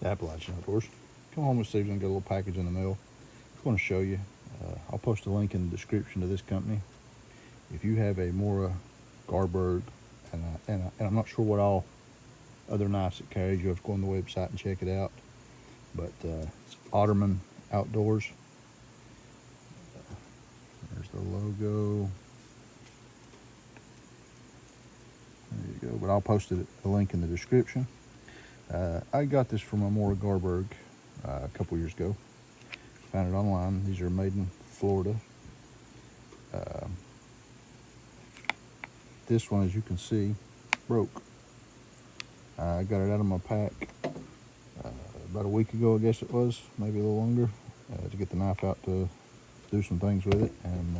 Appalachian Outdoors. Come home with Steve and get a little package in the mail. I want to show you. I'll post a link in the description to this company. If you have a Mora, Garberg, and I'm not sure what all other knives it carries, you have to go on the website and check it out. But it's Otterman Outdoors. There's the logo. There you go. But I'll post a link in the description. I got this from a Mora Garberg a couple years ago. Found it online. These are made in Florida. This one, as you can see, broke. I got it out of my pack about a week ago, I guess it was, maybe a little longer, to get the knife out to do some things with it, and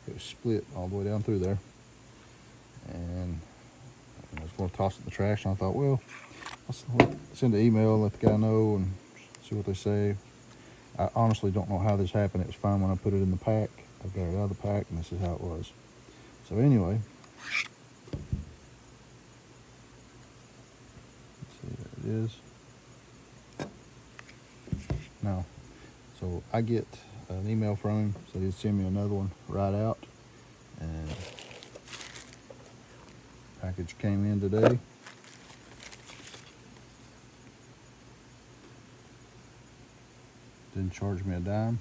it was split all the way down through there. And I was going to toss it in the trash, and I thought, well, I'll send an email and let the guy know and see what they say. I honestly don't know how this happened. It was fine when I put it in the pack. I got it out of the pack, and this is how it was. So anyway, let's see, there it is. Now, so I get an email from him, so he'd send me another one right out, and package came in today. Didn't charge me a dime.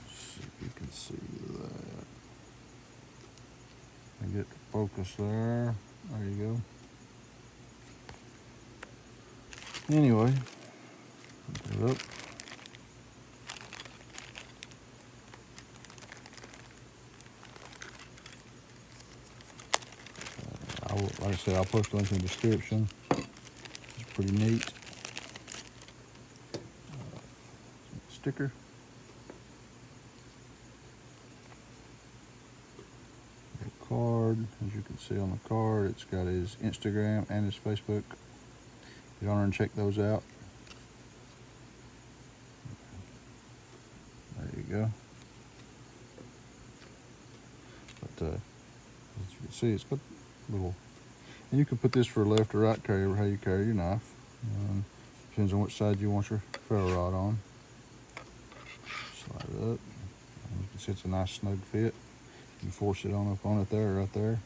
Let's see if you can see that. I get the focus there. There you go. Anyway, put it up. Like I said, I'll post a link in the description. It's pretty neat. Sticker. A card, as you can see on the card, it's got his Instagram and his Facebook. Get on there and check those out. There you go. But as you can see, it's got little, and you can put this for left or right carry, or how you carry your knife. Depends on which side you want your ferro rod on. Slide it up. And you can see it's a nice snug fit. You can force it on up on it there, right there.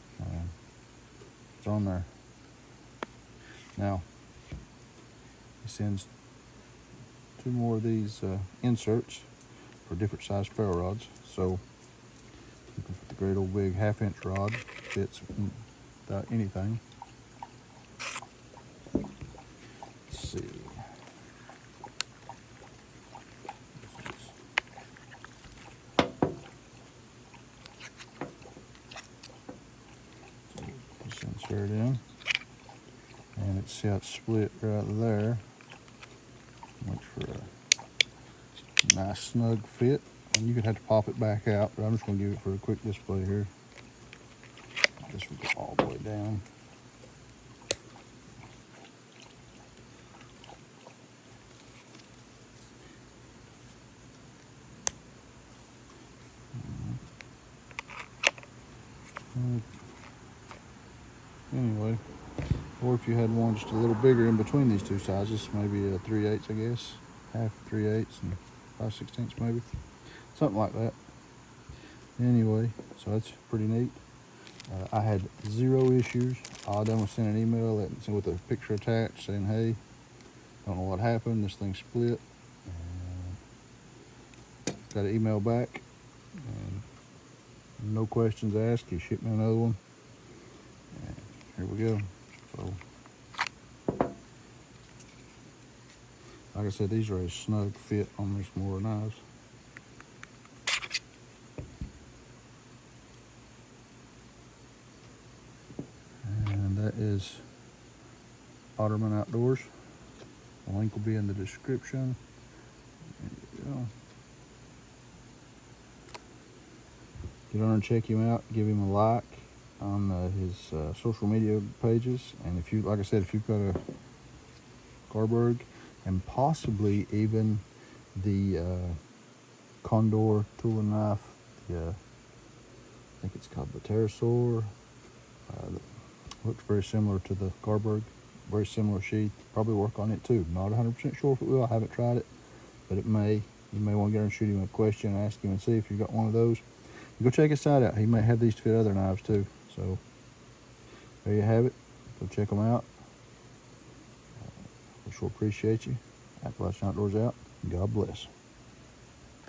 It's on there. Now, he sends 2 more of these inserts for different size ferro rods. So you can put the great old big 1/2-inch rod, fits without anything. Let's see. Just insert it in, and it's, see how it's split right there. Makes for a nice snug fit. And you could have to pop it back out, but I'm just going to give it for a quick display here. This will go all the way down. Anyway, or if you had one just a little bigger in between these two sizes, maybe a 3/8, I guess, 1/2 3/8 and 5/16 maybe, something like that. Anyway, so that's pretty neat. I had 0 issues. All I done was send an email with a picture attached saying, hey, don't know what happened, this thing split. Got an email back, and no questions asked. He shipped me another one. And here we go. So, like I said, these are a snug fit on these Mora knives. And that is Otterman Outdoors. The link will be in the description. There you go. Get on and check him out. Give him a like on his social media pages. And if you, like I said, if you've got a Garberg and possibly even the Condor tool and knife, I think it's called the pterosaur. Looks very similar to the Garberg, very similar sheath. Probably work on it too. Not 100% sure if it will. I haven't tried it, but it may. You may want to get her and shoot him a question and ask him and see if you got one of those. Go check his site out. He may have these to fit other knives too. So there you have it. Go check them out. We sure appreciate you. Otterman Outdoors out. God bless.